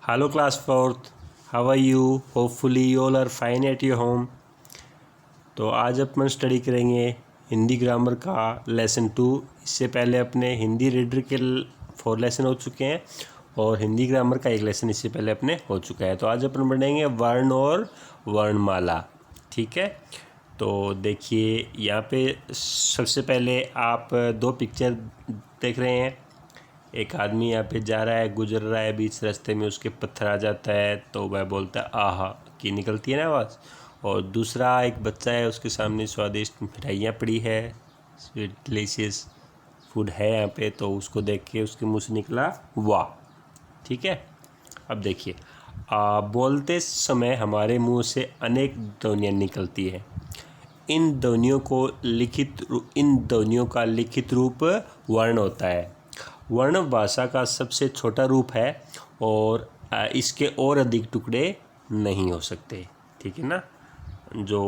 Hello class 4th, how are you? Hopefully you all are fine at your home. तो आज अपन study करेंगे Hindi grammar का lesson 2। इससे पहले अपने हिंदी रीडर के 4 लेसन हो चुके हैं और हिंदी ग्रामर का एक लेसन इससे पहले अपने हो चुका है। तो आज अपन पढ़ेंगे वर्ण और वर्णमाला। ठीक है, तो देखिए यहाँ पे सबसे पहले आप 2 पिक्चर देख रहे हैं। एक आदमी यहाँ पे जा रहा है, गुजर रहा है, बीच रास्ते में उसके पत्थर आ जाता है तो वह बोलता है आहा की निकलती है ना आवाज़। और दूसरा एक बच्चा है, उसके सामने स्वादिष्ट मिठाइयाँ पड़ी है, स्वीट डिलीशियस फूड है यहाँ पे, तो उसको देख के उसके मुँह से निकला वाह। ठीक है, अब देखिए बोलते समय हमारे मुँह से अनेक ध्वनियाँ निकलती है। इन ध्वनियों का लिखित रूप वर्ण होता है। वर्ण भाषा का सबसे छोटा रूप है और इसके और अधिक टुकड़े नहीं हो सकते। ठीक है ना, जो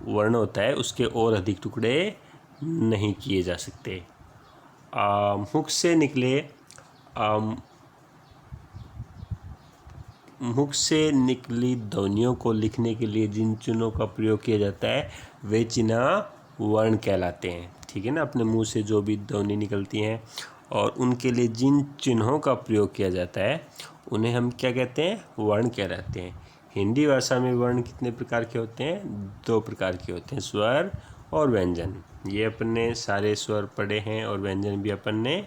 वर्ण होता है उसके और अधिक टुकड़े नहीं किए जा सकते। मुख से निकली ध्वनियों को लिखने के लिए जिन चिन्हों का प्रयोग किया जाता है वे चिन्ह वर्ण कहलाते हैं। ठीक है ना, अपने मुंह से जो भी ध्वनि निकलती हैं और उनके लिए जिन चिन्हों का प्रयोग किया जाता है उन्हें हम क्या कहते हैं? वर्ण कहलाते हैं। हिंदी भाषा में वर्ण कितने प्रकार के होते हैं? 2 प्रकार के होते हैं, स्वर और व्यंजन। ये अपन ने सारे स्वर पढ़े हैं और व्यंजन भी अपन ने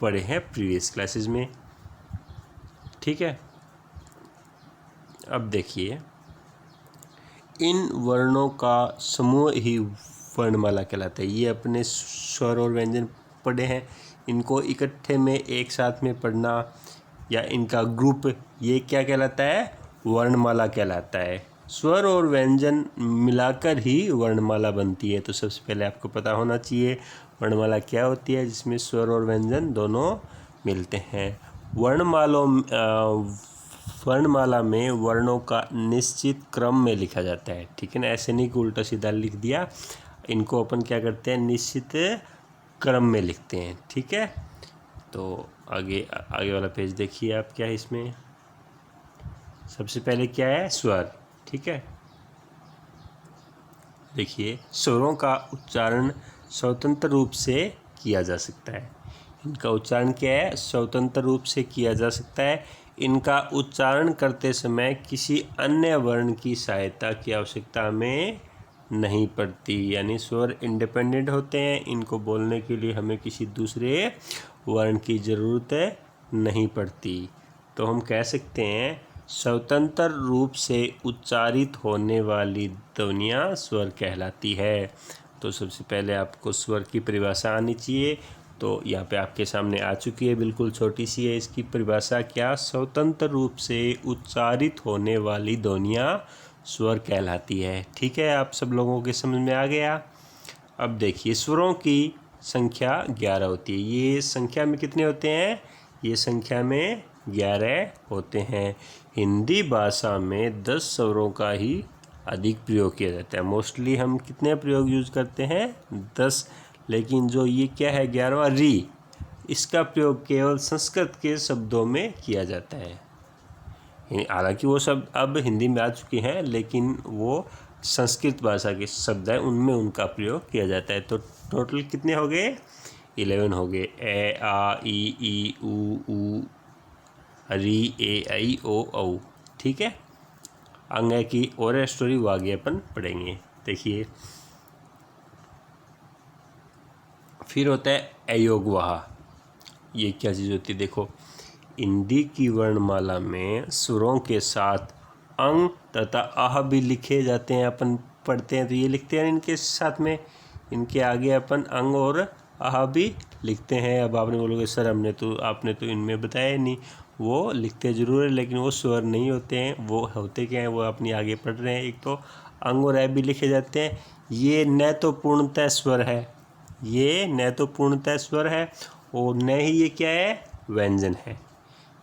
पढ़े हैं प्रीवियस क्लासेस में। ठीक है, अब देखिए इन वर्णों का समूह ही वर्णमाला कहलाता है। ये अपने स्वर और व्यंजन पढ़े हैं, इनको इकट्ठे में एक साथ में पढ़ना या इनका ग्रुप, ये क्या कहलाता है? वर्णमाला कहलाता है। स्वर और व्यंजन मिलाकर ही वर्णमाला बनती है। तो सबसे पहले आपको पता होना चाहिए वर्णमाला क्या होती है, जिसमें स्वर और व्यंजन दोनों मिलते हैं। वर्णमाला में वर्णों का निश्चित क्रम में लिखा जाता है। ठीक है ना, ऐसे नहीं कि उल्टा सीधा लिख दिया। इनको अपन क्या करते हैं? निश्चित क्रम में लिखते हैं। ठीक है, तो आगे वाला पेज देखिए आप, क्या है इसमें? सबसे पहले क्या है? स्वर। ठीक है, देखिए स्वरों का उच्चारण स्वतंत्र रूप से किया जा सकता है। इनका उच्चारण क्या है? स्वतंत्र रूप से किया जा सकता है। इनका उच्चारण करते समय किसी अन्य वर्ण की सहायता की आवश्यकता हमें नहीं पड़ती, यानी स्वर इंडिपेंडेंट होते हैं। इनको बोलने के लिए हमें किसी दूसरे वर्ण की ज़रूरत नहीं पड़ती। तो हम कह सकते हैं स्वतंत्र रूप से उच्चारित होने वाली ध्वनियाँ स्वर कहलाती है। तो सबसे पहले आपको स्वर की परिभाषा आनी चाहिए। तो यहाँ पे आपके सामने आ चुकी है, बिल्कुल छोटी सी है इसकी परिभाषा। क्या? स्वतंत्र रूप से उच्चारित होने वाली ध्वनियाँ स्वर कहलाती है। ठीक है, आप सब लोगों के समझ में आ गया। अब देखिए स्वरों की संख्या 11 होती है। ये संख्या में कितने होते हैं? ये संख्या में 11 होते हैं। हिंदी भाषा में 10 स्वरों का ही अधिक प्रयोग किया जाता है। मोस्टली हम कितने प्रयोग यूज़ करते हैं? 10। लेकिन जो ये क्या है 11वां री, इसका प्रयोग केवल संस्कृत के शब्दों में किया जाता है। हालांकि वो शब्द अब हिंदी में आ चुके हैं, लेकिन वो संस्कृत भाषा के शब्द हैं, उनमें उनका प्रयोग किया जाता है। तो टोटल कितने हो गए? 11 हो गए। ए आ ई ऊ री ए आई ओ औ। ठीक है, आगे की और स्टोरी वो आगे अपन पढ़ेंगे। देखिए फिर होता है अयोगवाह। ये क्या चीज़ होती है? देखो, हिंदी की वर्णमाला में स्वरों के साथ अंग तथा आह भी लिखे जाते हैं। अपन पढ़ते हैं तो ये लिखते हैं इनके साथ में, इनके आगे अपन अंग और आह भी लिखते हैं। अब आपने बोलोगे सर आपने तो इनमें बताया नहीं। वो लिखते ज़रूर है, लेकिन वो स्वर नहीं होते हैं। वो होते क्या हैं वो अपनी आगे पढ़ रहे हैं। एक तो अंग और आह भी लिखे जाते हैं। ये न तो पूर्णतः स्वर है, ये न तो पूर्णतः स्वर है और न ही ये क्या है? व्यंजन है।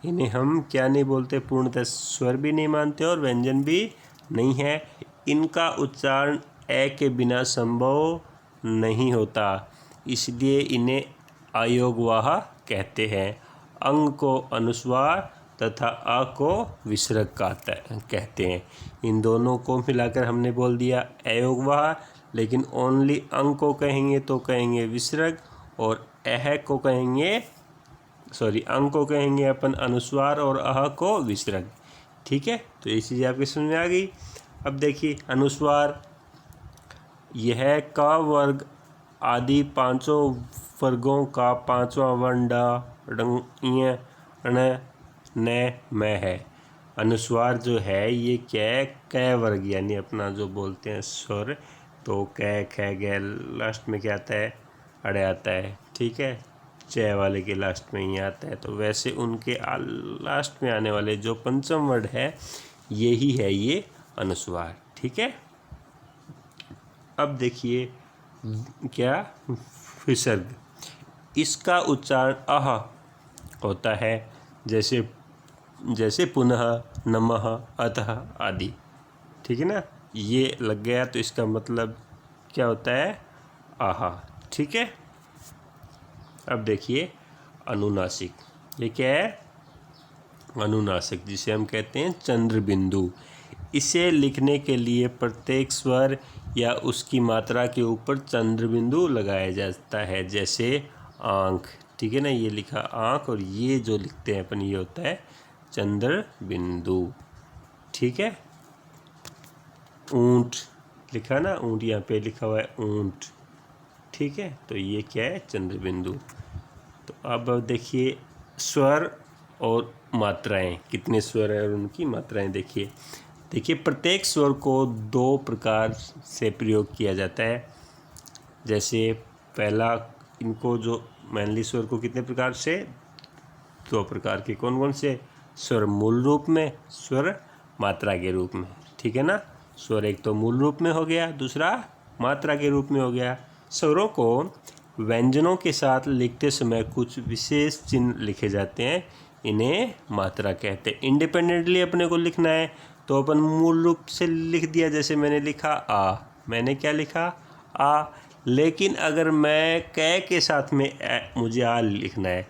इन्हें हम क्या नहीं बोलते? पूर्णतः स्वर भी नहीं मानते और व्यंजन भी नहीं है। इनका उच्चारण ए के बिना संभव नहीं होता, इसलिए इन्हें अयोगवाह कहते हैं। अंग को अनुस्वार तथा अ को विसर्ग कहते हैं। इन दोनों को मिलाकर हमने बोल दिया अयोगवाह, लेकिन ओनली अंग को कहेंगे तो कहेंगे विसर्ग, और अह को कहेंगे अंग को कहेंगे अपन अनुस्वार और अह को विसर्ग। ठीक है, तो ये चीज़ आपके समझ में आ गई। अब देखिए अनुस्वार, यह क वर्ग आदि पांचों वर्गों का पांचवा वर्ण ड ङ ण न म है। अनुस्वार जो है ये क्या है, क वर्ग, यानी अपना जो बोलते हैं स्वर, तो क ख ग लास्ट में क्या आता है, अड़े आता है। ठीक है, च वाले के लास्ट में ही आता है। तो वैसे उनके लास्ट में आने वाले जो पंचम वर्ड है यही है ये अनुस्वार। ठीक है, अब देखिए क्या विसर्ग, इसका उच्चारण अह होता है, जैसे पुनः, नमः, अतः आदि। ठीक है ना, ये लग गया तो इसका मतलब क्या होता है, आहा। ठीक है, अब देखिए अनुनासिक, ये क्या है, अनुनासिक जिसे हम कहते हैं चंद्र बिंदु। इसे लिखने के लिए प्रत्येक स्वर या उसकी मात्रा के ऊपर चंद्र बिंदु लगाया जाता है, जैसे आँख। ठीक है ना, ये लिखा आँख, और ये जो लिखते हैं अपन ये होता है चंद्र बिंदु। ठीक है, ऊंट लिखा ना, ऊंट यहाँ पे लिखा हुआ है ऊंट। ठीक है, तो ये क्या है, चंद्र बिंदु। तो अब देखिए स्वर और मात्राएं, कितने स्वर हैं और उनकी मात्राएं देखिए प्रत्येक स्वर को दो प्रकार से प्रयोग किया जाता है। जैसे पहला, इनको जो मैनली स्वर को कितने प्रकार से, दो प्रकार के, कौन कौन से, स्वर मूल रूप में, स्वर मात्रा के रूप में। ठीक है ना, स्वर एक तो मूल रूप में हो गया, दूसरा मात्रा के रूप में हो गया। स्वरों को व्यंजनों के साथ लिखते समय कुछ विशेष चिन्ह लिखे जाते हैं, इन्हें मात्रा कहते हैं। इंडिपेंडेंटली अपने को लिखना है तो अपन मूल रूप से लिख दिया, जैसे मैंने लिखा आ, मैंने क्या लिखा, आ। लेकिन अगर मैं कै के साथ में मुझे आ लिखना है,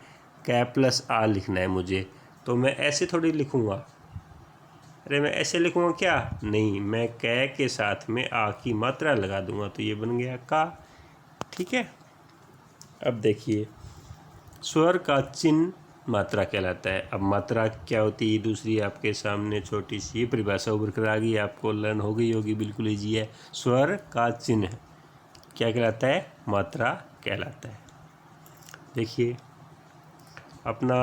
कै प्लस आ लिखना है मुझे, तो मैं ऐसे थोड़ी लिखूँगा। अरे मैं ऐसे लिखूँगा क्या, नहीं, मैं कै के साथ में आ की मात्रा लगा दूंगा, तो ये बन गया का। ठीक है, अब देखिए स्वर का चिन्ह मात्रा कहलाता है। अब मात्रा क्या होती है, दूसरी आपके सामने छोटी सी परिभाषा उभर कर आ गई, आपको लर्न हो गई होगी, बिल्कुल ईजी है। स्वर का चिन्ह क्या कहलाता है, मात्रा कहलाता है। देखिए अपना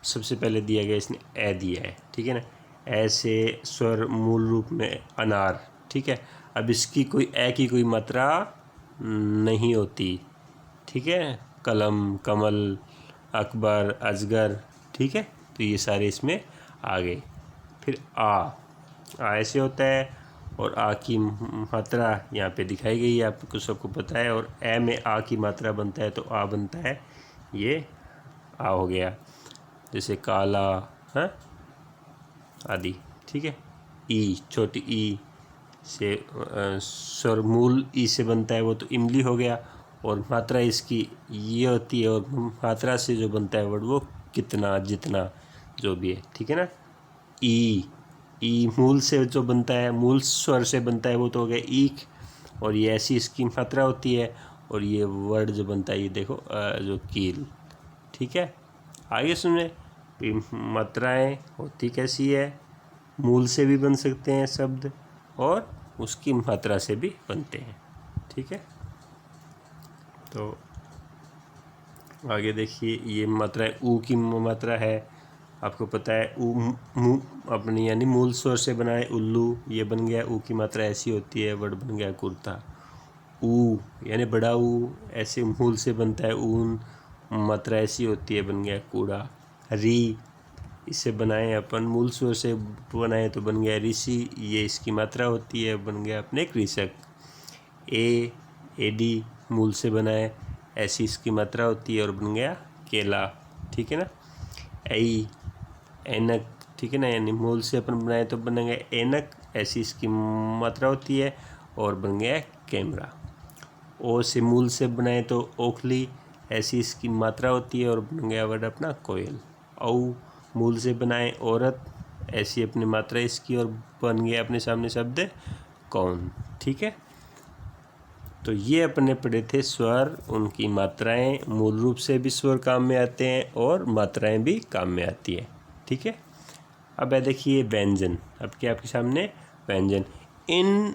सबसे पहले दिया गया, इसने ए दिया है। ठीक है ना, ऐसे स्वर मूल रूप में अनार। ठीक है, अब इसकी कोई ए की कोई मात्रा नहीं होती। ठीक है, कलम, कमल, अकबर, अजगर। ठीक है, तो ये सारे इसमें आ गए। फिर आ ऐसे होता है, और आ की मात्रा यहाँ पे दिखाई गई है, आपको सबको पता है। और ए में आ की मात्रा बनता है तो आ बनता है, ये आ हो गया। जैसे काला, हाँ, आदि। ठीक है, ई, छोटी ई से स्वर मूल ई से बनता है, वो तो इमली हो गया। और मात्रा इसकी ये होती है, और मात्रा से जो बनता है वर्ड वो कितना, जितना, जो भी है। ठीक है ना, ई मूल से जो बनता है, मूल स्वर से बनता है, वो तो हो गया ईख, और ये ऐसी इसकी मात्रा होती है। और ये वर्ड जो बनता है, ये देखो जो कील। ठीक है, आगे सुने, मात्राएं होती कैसी है, मूल से भी बन सकते हैं शब्द, और उसकी मात्रा से भी बनते हैं। ठीक है, तो आगे देखिए, ये मात्रा है, ऊ की मात्रा है, आपको पता है ऊ अपनी यानी मूल स्वर से बना है उल्लू, ये बन गया। ऊ की मात्रा ऐसी होती है, वर्ड बन गया कुर्ता। ऊ यानी बड़ा ऊ, ऐसे मूल से बनता है ऊन, मात्रा ऐसी होती है, बन गया कूड़ा। री, इसे बनाए अपन मूल स्वर से बनाए तो बन गया ऋषि, ये इसकी मात्रा होती है, बन गया अपने कृषक। एडी मूल से बनाए, ऐसी इसकी मात्रा होती है, और बन गया केला। ठीक है ना, ऐ ऐनक। ठीक है ना, यानी मूल से अपन बनाए तो बन गया ऐनक, ऐसी इसकी मात्रा होती है, और बन गया कैमरा। ओ से मूल से बनाए तो ओखली, ऐसी इसकी मात्रा होती है, और बन गया वर्ड अपना कोयल। औ मूल से बनाए औरत, ऐसी अपनी मात्रा इसकी और बन गया अपने सामने शब्द कौन। ठीक है, तो ये अपने पढ़े थे स्वर, उनकी मात्राएं। मूल रूप से भी स्वर काम में आते हैं और मात्राएं भी काम में आती है। ठीक है, अब है देखिए व्यंजन। अब क्या आपके सामने व्यंजन। इन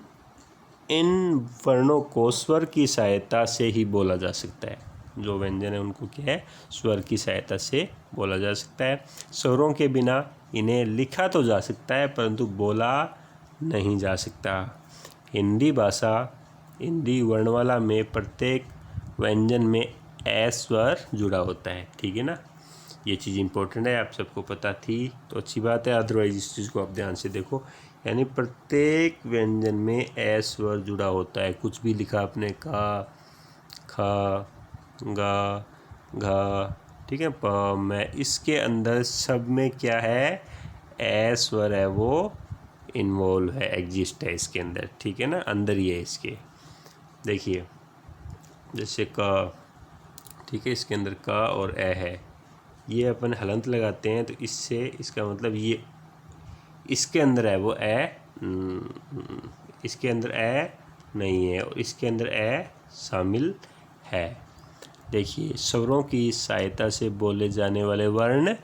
इन वर्णों को स्वर की सहायता से ही बोला जा सकता है। जो व्यंजन है उनको क्या है, स्वर की सहायता से बोला जा सकता है। स्वरों के बिना इन्हें लिखा तो जा सकता है परंतु बोला नहीं जा सकता। हिंदी भाषा, हिंदी वर्णमाला में प्रत्येक व्यंजन में ए स्वर जुड़ा होता है। ठीक है ना, ये चीज़ इंपॉर्टेंट है, आप सबको पता थी तो अच्छी बात है, अदरवाइज इस चीज़ को आप ध्यान से देखो। यानी प्रत्येक व्यंजन में ए स्वर जुड़ा होता है। कुछ भी लिखा आपने का, खा, गा, घा, ठीक है, प, मैं, इसके अंदर सब में क्या है, ए स्वर है वो इन्वॉल्व है, एग्जिस्ट है इसके अंदर। ठीक है ना, अंदर ही है इसके। देखिए जैसे क, ठीक है, इसके अंदर का और ए है, ये अपन हलंत लगाते हैं तो इससे इसका मतलब ये इसके अंदर है वो ए, इसके अंदर ए नहीं है और इसके अंदर ए शामिल है। देखिए स्वरों की सहायता से बोले जाने वाले वर्ण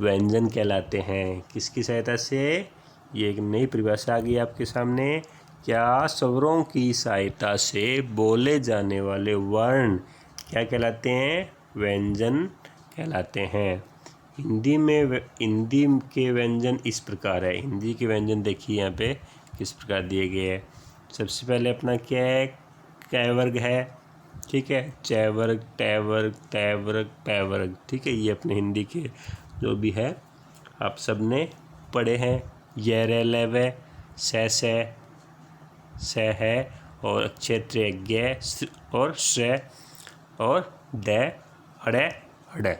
व्यंजन कहलाते हैं। किसकी सहायता से, ये एक नई परिभाषा आ गई आपके सामने। क्या, स्वरों की सहायता से बोले जाने वाले वर्ण क्या कहलाते हैं, व्यंजन कहलाते हैं। हिंदी के व्यंजन इस प्रकार है। हिंदी के व्यंजन देखिए यहाँ पे किस प्रकार दिए गए हैं। सबसे पहले अपना क्या है, कै वर्ग है। ठीक है, चै वर्ग, टै वर्ग, तै वर्ग, पै वर्ग। ठीक है, ये अपने हिंदी के जो भी है आप सब ने पढ़े हैं। य रै लै वै, स है और क्षेत्र ग और श और ड, अड़े, अड़।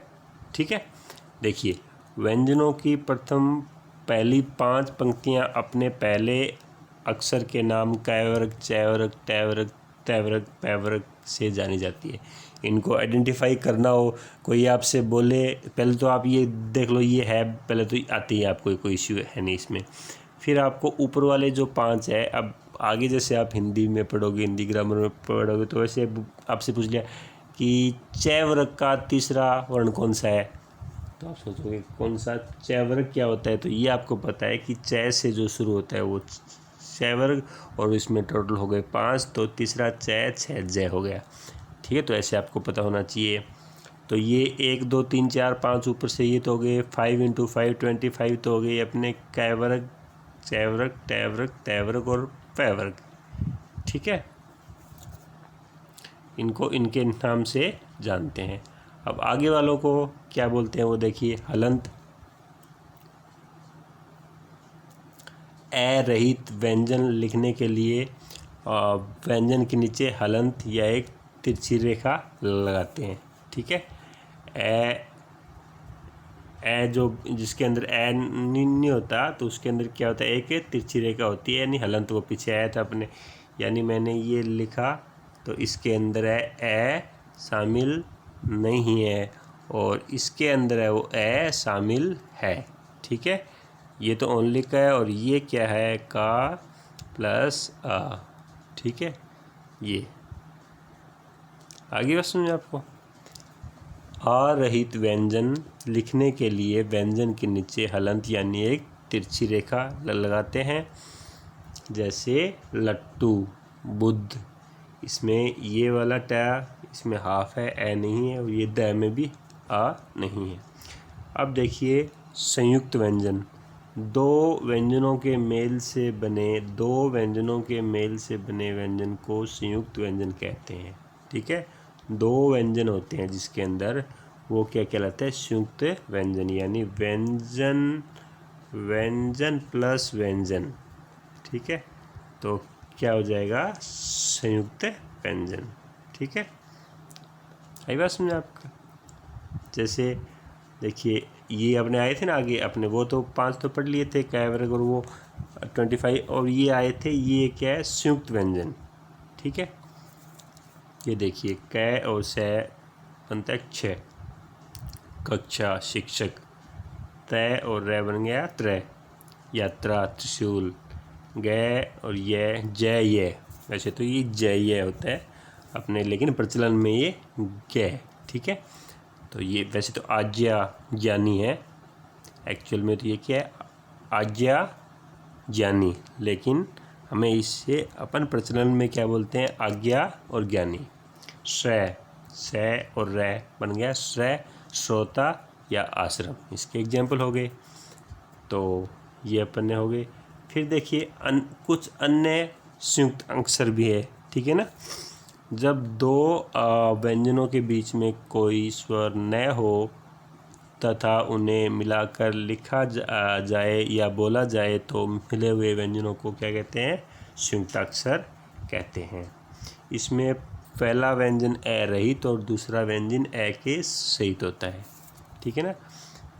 ठीक है, देखिए व्यंजनों की प्रथम पहली 5 पंक्तियां अपने पहले अक्षर के नाम कै वर्ग, चै वर्ग, टै वर्ग, तै वर्ग, पै वर्ग से जानी जाती है। इनको आइडेंटिफाई करना हो, कोई आपसे बोले, पहले तो आप ये देख लो ये है, पहले तो आती है आपको, कोई इश्यू है नहीं इसमें। फिर आपको ऊपर वाले जो 5 है, अब आगे जैसे आप हिंदी में पढ़ोगे, हिंदी ग्रामर में पढ़ोगे तो वैसे आपसे पूछ लिया कि चै वर्ग का तीसरा वर्ण कौन सा है, तो आप सोचोगे कौन सा, चै वर्ग क्या होता है, तो ये आपको पता है कि चै से जो शुरू होता है वो चै वर्ग, और इसमें टोटल हो गए 5, तो तीसरा चै, 6 जय हो गया। ठीक है, तो ऐसे आपको पता होना चाहिए। तो ये 1 2 3 4 5 ऊपर से ये तो हो गए 5 × 5 25, तो हो गए अपने कै वर्ग, चै वर्ग, टै वर्ग, तै वर्ग और पै वर्ग। ठीक है, इनको इनके नाम से जानते हैं। अब आगे वालों को क्या बोलते हैं वो देखिए। हलंत, ए रहित व्यंजन लिखने के लिए व्यंजन के नीचे हलंत या एक तिरछी रेखा लगाते हैं। ठीक है, ए जो जिसके अंदर ए नहीं होता तो उसके अंदर क्या होता है, एक तिरछी रेखा होती है, यानी हलंत वो पीछे आया था अपने, यानी मैंने ये लिखा तो इसके अंदर है ए शामिल नहीं है और इसके अंदर है वो ए शामिल है। ठीक है, ये तो ओनली का है और ये क्या है, का प्लस आ। ठीक है, ये आगे बात समझे आपको। आ रहित व्यंजन लिखने के लिए व्यंजन के नीचे हलंत यानी एक तिरछी रेखा लगाते हैं। जैसे लट्टू, बुद्ध, इसमें ये वाला टा इसमें हाफ है, ए नहीं है, और ये द में भी आ नहीं है। अब देखिए संयुक्त व्यंजन, दो व्यंजनों के मेल से बने व्यंजन को संयुक्त व्यंजन कहते हैं। ठीक है, 2 व्यंजन होते हैं जिसके अंदर, वो क्या कहलाता है, संयुक्त व्यंजन, यानी व्यंजन प्लस व्यंजन। ठीक है, तो क्या हो जाएगा, संयुक्त व्यंजन। ठीक है, आई बात समझ आपका। जैसे देखिए ये अपने आए थे ना आगे अपने, वो तो 5 तो पढ़ लिए थे, कै वर्ग और वो 25, और ये आए थे, ये क्या है, संयुक्त व्यंजन। ठीक है, ये देखिए कै और से बनता है 6, कक्षा, शिक्षक, तय और रे बन गया त्र, यात्रा, त्रिशूल। गय और ये जय ये, वैसे तो ये जय ये होता है अपने, लेकिन प्रचलन में ये गय। ठीक है, तो ये वैसे तो आज्ञा ज्ञानी है, एक्चुअल में तो ये क्या है, आज्ञा ज्ञानी, लेकिन हमें इससे अपन प्रचलन में क्या बोलते हैं, आज्ञा और ज्ञानी। श्रेय, स और रे बन गया श्रेय, श्रोता या आश्रम, इसके एग्जाम्पल हो गए। तो ये अपन ने हो गए। फिर देखिए कुछ अन्य संयुक्त अक्षर भी है। ठीक है ना, जब दो व्यंजनों के बीच में कोई स्वर न हो तथा उन्हें मिलाकर लिखा जाए या बोला जाए तो मिले हुए व्यंजनों को क्या कहते हैं, संयुक्ताक्षर कहते हैं। इसमें पहला व्यंजन ए रहित और दूसरा व्यंजन ए के सहित होता है। ठीक है ना,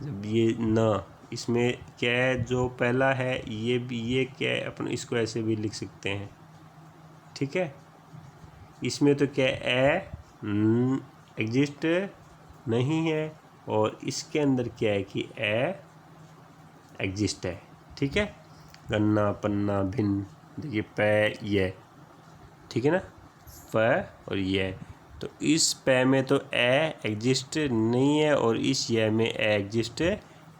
जब ये न, इसमें क्या है, जो पहला है ये भी, ये क्या है, अपन इसको ऐसे भी लिख सकते हैं। ठीक है, इसमें तो क्या ए एग्जिस्ट नहीं है और इसके अंदर क्या है कि ए एग्जिस्ट है। ठीक है, गन्ना, पन्ना, भिन्न, देखिए प ये, ठीक है ना, प और ये, तो इस प में तो ए एग्जिस्ट नहीं है और इस ये में ए एग्जिस्ट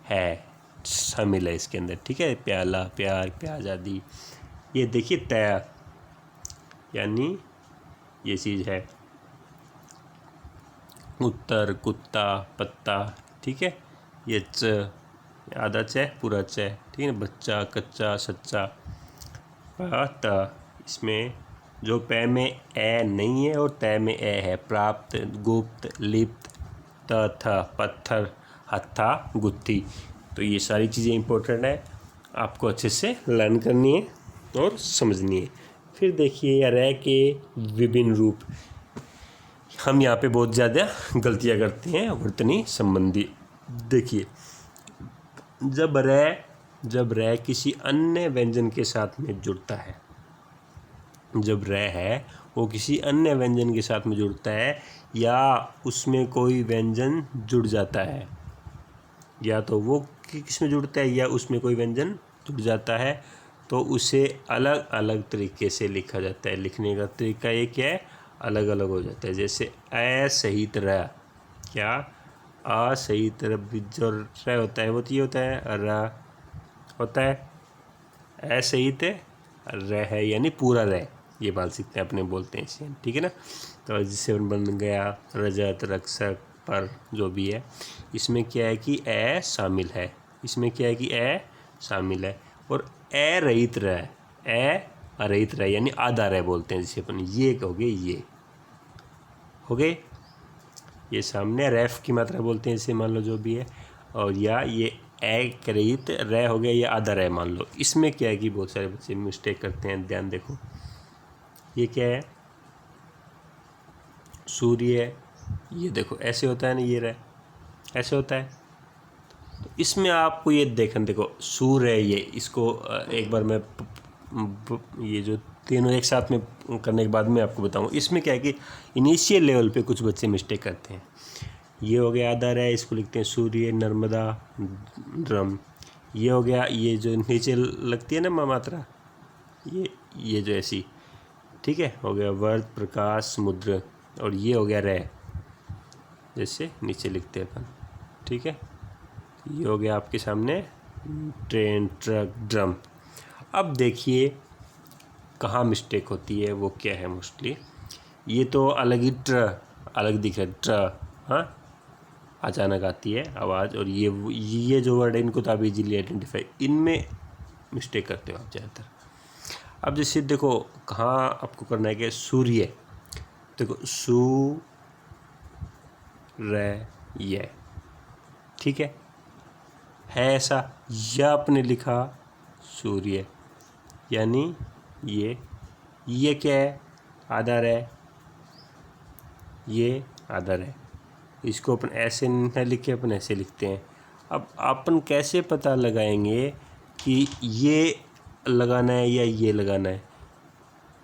है, शामिल है इसके अंदर। ठीक है, प्याला, प्यार, प्याज आदि। ये देखिए तय, यानी ये चीज़ है, उत्तर, कुत्ता, पत्ता। ठीक है, ये च, आधा च पूरा च। ठीक है, बच्चा, कच्चा, सच्चा। त, इसमें जो पै में ए नहीं है और तय में ए है, प्राप्त, गुप्त, लिप्त, त, थ, पत्थर, हत्था, गुत्थी। तो ये सारी चीज़ें इंपॉर्टेंट है, आपको अच्छे से लर्न करनी है और समझनी है। फिर देखिए रे के विभिन्न रूप, हम यहाँ पे बहुत ज़्यादा गलतियाँ करते हैं वर्तनी संबंधी। देखिए, जब रे किसी अन्य व्यंजन के साथ में जुड़ता है, जब रे है वो किसी अन्य व्यंजन के साथ में जुड़ता है या उसमें कोई व्यंजन जुड़ जाता है, या तो वो किस में जुड़ता है या उसमें कोई व्यंजन जुड़ जाता है, तो उसे अलग अलग तरीके से लिखा जाता है। लिखने का तरीका ये क्या है, अलग अलग हो जाता है। जैसे असहित र, क्या असहित र, जो र होता है वो तो ये होता है र होता है, असहित र है यानी पूरा र, ये बाल सीखते हैं अपने बोलते हैं इसे। ठीक है ना, तो जिससे बन गया रजत, रक्षक, पर, जो भी है। इसमें क्या है कि ए शामिल है, इसमें क्या है कि ए शामिल है। और ए रहित र, ए अरहित र यानी आधा र बोलते हैं जिसे अपन, ये कहोगे, ये हो गए। ये सामने रेफ की मात्रा बोलते हैं इसे, मान लो जो भी है। और या ये ए रहित र हो गया, या आधा र मान लो। इसमें क्या है कि बहुत सारे बच्चे मिस्टेक करते हैं, ध्यान देखो। ये क्या है, सूर्य, ये देखो ऐसे होता है ना, ये रह ऐसे होता है। तो इसमें आपको ये देखो सूर्य, ये इसको एक बार मैं ये जो तीनों एक साथ में करने के बाद मैं आपको बताऊँ। इसमें क्या है कि इनिशियल लेवल पे कुछ बच्चे मिस्टेक करते हैं। ये हो गया आधा रह, इसको लिखते हैं सूर्य, नर्मदा, ड्रम। ये हो गया, ये जो नीचे लगती है ना मात्रा, ये जो ऐसी, ठीक है, हो गया वर्त, प्रकाश, समुद्र। और ये हो गया रह, जैसे नीचे लिखते हैं अपन। ठीक है, ये हो गया आपके सामने ट्रेन, ट्रक, ड्रम। अब देखिए कहाँ मिस्टेक होती है, वो क्या है मोस्टली। ये तो अलग ही अलग दिख रहा है, हाँ, अचानक आती है आवाज़। और ये जो वर्ड है इनको तो आप इजीली आइडेंटिफाई, इनमें मिस्टेक करते हो आप ज़्यादातर। अब जैसे देखो कहाँ आपको करना है कि सूर्य, देखो सूर्य, ठीक है ऐसा, या आपने लिखा सूर्य, यानी ये क्या है, आधार है, ये आधार है। इसको अपन ऐसे न लिखे, अपन ऐसे लिखते हैं। अब अपन कैसे पता लगाएंगे कि ये लगाना है या ये लगाना है।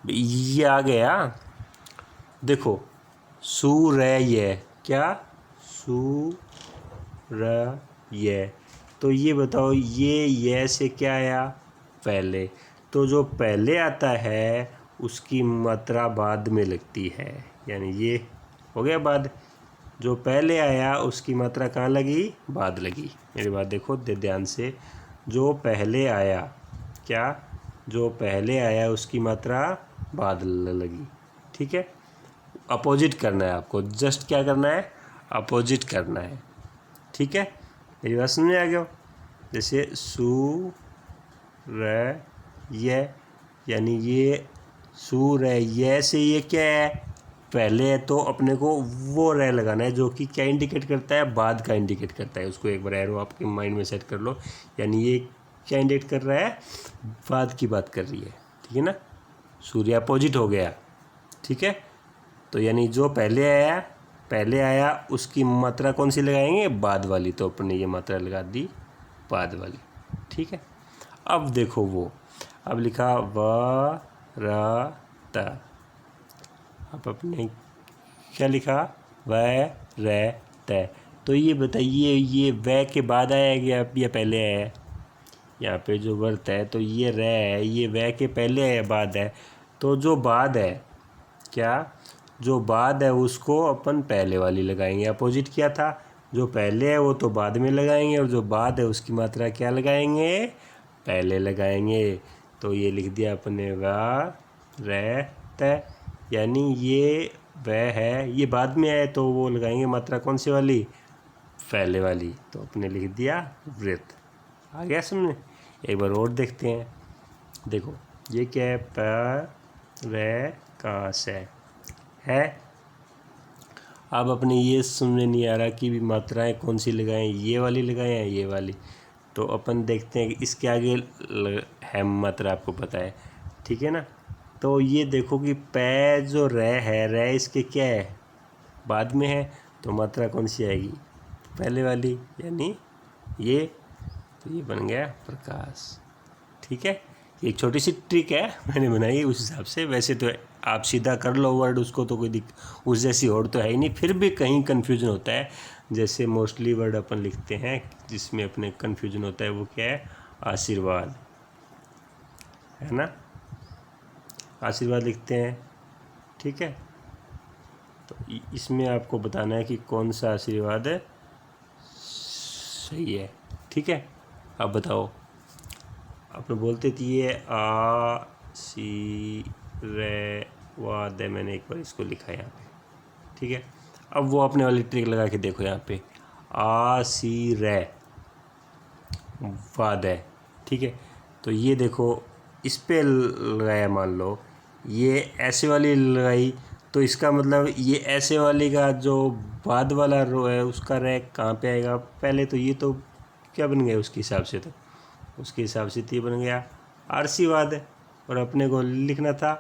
ये आ गया, देखो सूर्य, क्या सूर्य, तो ये बताओ ये से क्या आया पहले, तो जो पहले आता है उसकी मात्रा बाद में लगती है, यानी ये हो गया बाद, जो पहले आया उसकी मात्रा कहाँ लगी, बाद लगी। मेरी बात देखो ध्यान से, जो पहले आया क्या, जो पहले आया उसकी मात्रा बाद लगी, ठीक है। अपोजिट करना है आपको, जस्ट क्या करना है, अपोजिट करना है, ठीक है। मेरी बात समझ में आ गया। जैसे सू र ये, यानी ये सू र ये से ये क्या है पहले है, तो अपने को वो रे लगाना है जो कि क्या इंडिकेट करता है, बाद का इंडिकेट करता है। उसको एक बार एरो आपके माइंड में सेट कर लो, यानी ये क्या इंडिकेट कर रहा है, बाद की बात कर रही है, ठीक है ना। सूर्य अपोजिट हो गया, ठीक है। तो यानी जो पहले आया उसकी मात्रा कौन सी लगाएंगे, बाद वाली, तो अपने ये मात्रा लगा दी बाद वाली, ठीक है। अब देखो वो, अब लिखा व र त, अब अपने क्या लिखा, व र त, तो ये बताइए ये व के बाद आया या पहले है, यहाँ पे जो वर्त है तो ये र है, ये व के पहले है या बाद है, तो जो बाद है क्या, जो बाद है उसको अपन पहले वाली लगाएंगे, अपोजिट किया था, जो पहले है वो तो बाद में लगाएंगे और जो बाद है उसकी मात्रा क्या लगाएंगे, पहले लगाएंगे। तो ये लिख दिया अपने व र त, यानी ये वह है, ये बाद में है तो वो लगाएंगे मात्रा कौन सी वाली, पहले वाली, तो अपने लिख दिया वृत्त। आ गया समझे। एक बार और देखते हैं, देखो ये क्या है, प व का से है। अब अपने ये समझ नहीं आ रहा कि भी मात्राएं कौन सी लगाएं, ये वाली लगाएं या ये वाली, तो अपन देखते हैं कि इसके आगे है मात्रा, आपको पता है, ठीक है ना। तो ये देखो कि पै जो रे इसके क्या है, बाद में है, तो मात्रा कौन सी आएगी, पहले वाली, यानी ये, तो ये बन गया प्रकाश, ठीक है। एक छोटी सी ट्रिक है मैंने बनाई उस हिसाब से, वैसे तो आप सीधा कर लो वर्ड उसको, तो कोई उस जैसी और तो है ही नहीं, फिर भी कहीं कन्फ्यूजन होता है। जैसे मोस्टली वर्ड अपन लिखते हैं जिसमें अपने कन्फ्यूजन होता है, वो क्या है, आशीर्वाद, है ना, आशीर्वाद लिखते हैं, ठीक है। तो इसमें आपको बताना है कि कौन सा आशीर्वाद है सही है, ठीक है। अब बताओ, आपने बोलते थे ये आ सी रे वाद है, मैंने एक बार इसको लिखा यहाँ पे, ठीक है। अब वो अपने वाली ट्रिक लगा के देखो, यहाँ पे आ सी रे वाद है, ठीक है। तो ये देखो इस पे लगाया, मान लो ये ऐसे वाली लगाई, तो इसका मतलब ये ऐसे वाली का जो बाद वाला रो है उसका रैक कहाँ पे आएगा, पहले, तो ये तो क्या बन गया उसके हिसाब से, तो उसके हिसाब से ये बन गया आशीर्वाद है, और अपने को लिखना था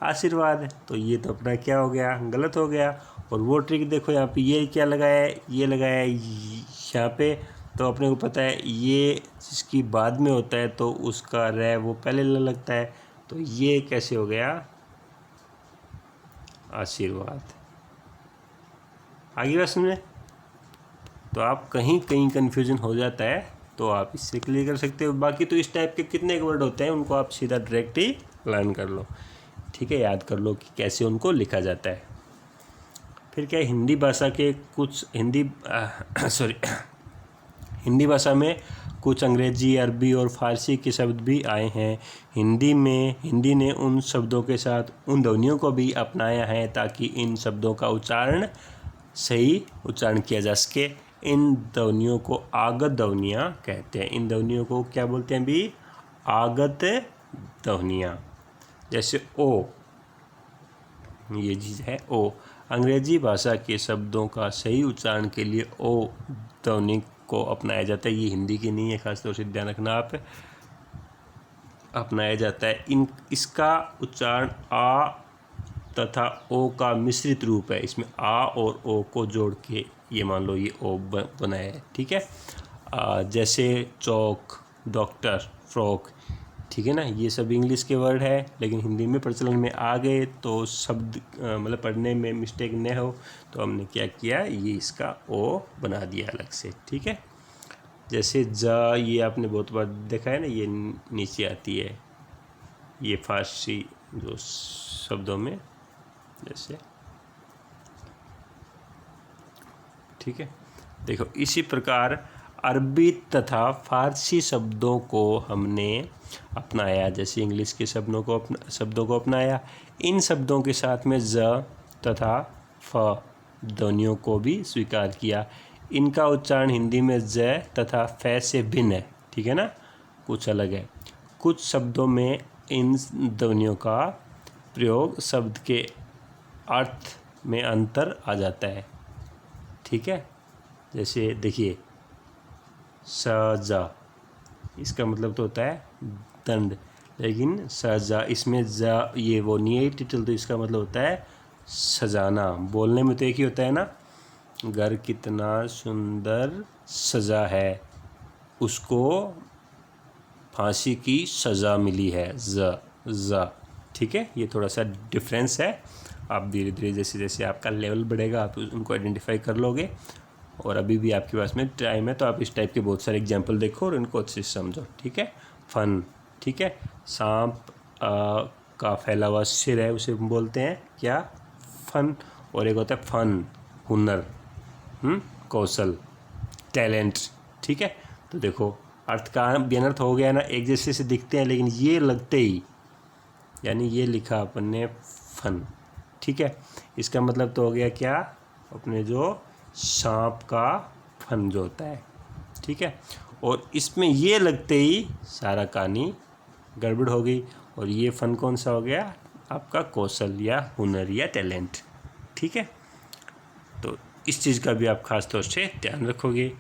आशीर्वाद है, तो ये तो अपना क्या हो गया, गलत हो गया। और वो ट्रिक देखो यहाँ पे, ये क्या लगाया है, ये लगाया है यहाँ पे, तो अपने को पता है ये जिसकी बाद में होता है तो उसका रै वो पहले लगता है, तो ये कैसे हो गया आशीर्वाद। आगे बात समझे। तो आप कहीं कहीं कन्फ्यूजन हो जाता है तो आप इससे क्लियर कर सकते हो। बाकी तो इस टाइप के कितने वर्ड होते हैं उनको आप सीधा डायरेक्ट ही लर्न कर लो, ठीक है, याद कर लो कि कैसे उनको लिखा जाता है। फिर क्या है, हिंदी भाषा के कुछ हिंदी भाषा में कुछ अंग्रेजी, अरबी और फारसी के शब्द भी आए हैं। हिंदी ने उन शब्दों के साथ उन ध्वनियों को भी अपनाया है ताकि इन शब्दों का सही उच्चारण किया जा सके। इन ध्वनियों को आगत ध्वनियाँ कहते हैं। इन ध्वनियों को क्या बोलते हैं भी, आगत ध्वनियाँ। जैसे ओ, ये चीज़ है ओ। अंग्रेजी भाषा के शब्दों का सही उच्चारण के लिए ओ ध्वनि को अपनाया जाता है। ये हिंदी की नहीं है, खासतौर से ध्यान रखना आप, अपनाया जाता है। इसका उच्चारण आ तथा ओ का मिश्रित रूप है। इसमें आ और ओ को जोड़ के ये मान लो ये ओ बनाया है, ठीक है। जैसे चौक, डॉक्टर, फ्रॉक, ठीक है ना, ये सब इंग्लिश के वर्ड है लेकिन हिंदी में प्रचलन में आ गए तो शब्द मतलब पढ़ने में मिस्टेक न हो तो हमने क्या किया, ये इसका ओ बना दिया अलग से, ठीक है। जैसे ज, ये आपने बहुत बार देखा है ना, ये नीचे आती है, ये फारसी जो शब्दों में जैसे, ठीक है। देखो इसी प्रकार अरबी तथा फारसी शब्दों को हमने अपनाया, जैसे इंग्लिश के शब्दों को अपनाया। इन शब्दों के साथ में ज तथा फ ध्वनियों को भी स्वीकार किया। इनका उच्चारण हिंदी में ज तथा फ से भिन्न है, ठीक है ना, कुछ अलग है। कुछ शब्दों में इन ध्वनियों का प्रयोग शब्द के अर्थ में अंतर आ जाता है, ठीक है। जैसे देखिए सजा, इसका मतलब तो होता है दंड, लेकिन सजा इसमें जा ये वो नहीं है टिटल, तो इसका मतलब होता है सजाना। बोलने में तो एक ही होता है ना, घर कितना सुंदर सजा है, उसको फांसी की सज़ा मिली है, ज, ठीक है। ये थोड़ा सा डिफरेंस है। आप धीरे धीरे जैसे जैसे आपका लेवल बढ़ेगा आप उनको आइडेंटिफाई कर लोगे। और अभी भी आपके पास में टाइम है तो आप इस टाइप के बहुत सारे एग्जाम्पल देखो और इनको अच्छे से समझो, ठीक है। फन, ठीक है। सांप का फैला हुआ सिर है, उसे बोलते हैं क्या, फन। और एक होता है फन, हुनर, कौशल, टैलेंट, ठीक है। तो देखो अर्थ का व्यनर्थ हो गया ना, एक जैसे से दिखते हैं लेकिन ये लगते ही, यानी ये लिखा अपन ने फन, ठीक है। इसका मतलब तो हो गया क्या, अपने जो सांप का फन जो होता है, ठीक है। और इसमें ये लगते ही सारा कहानी गड़बड़ हो गई। और ये फन कौन सा हो गया, आपका कौशल या हुनर या टैलेंट, ठीक है। तो इस चीज़ का भी आप खास तौर से ध्यान रखोगे।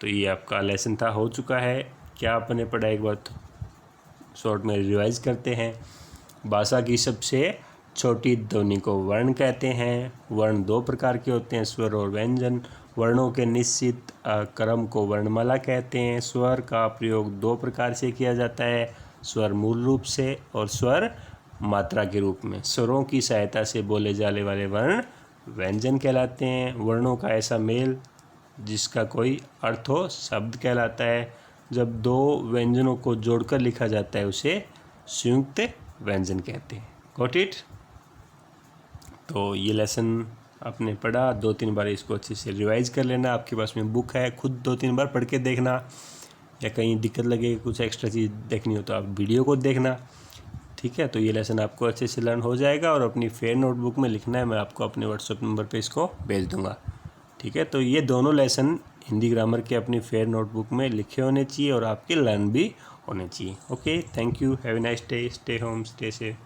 तो ये आपका लेसन था, हो चुका है। क्या आपने पढ़ा, एक बार शॉर्ट में रिवाइज करते हैं। भाषा की सबसे छोटी ध्वनि को वर्ण कहते हैं। वर्ण दो प्रकार के होते हैं, स्वर और व्यंजन। वर्णों के निश्चित क्रम को वर्णमाला कहते हैं। स्वर का प्रयोग दो प्रकार से किया जाता है, स्वर मूल रूप से और स्वर मात्रा के रूप में। स्वरों की सहायता से बोले जाने वाले वर्ण व्यंजन कहलाते हैं। वर्णों का ऐसा मेल जिसका कोई अर्थ हो शब्द कहलाता है। जब दो व्यंजनों को जोड़कर लिखा जाता है उसे संयुक्त व्यंजन कहते हैं। Got it. तो ये लेसन आपने पढ़ा, 2-3 बार इसको अच्छे से रिवाइज कर लेना। आपके पास में बुक है, खुद 2-3 बार पढ़ के देखना, या कहीं दिक्कत लगे कुछ एक्स्ट्रा चीज़ देखनी हो तो आप वीडियो को देखना, ठीक है। तो ये लेसन आपको अच्छे से लर्न हो जाएगा। और अपनी फेयर नोटबुक में लिखना है, मैं आपको अपने व्हाट्सएप नंबर पे इसको भेज दूंगा, ठीक है। तो ये दोनों लेसन हिंदी ग्रामर के अपनी फेयर नोटबुक में लिखे होने चाहिए और आपके लर्न भी होने चाहिए। Okay, thank you, have a nice day, stay home, stay safe.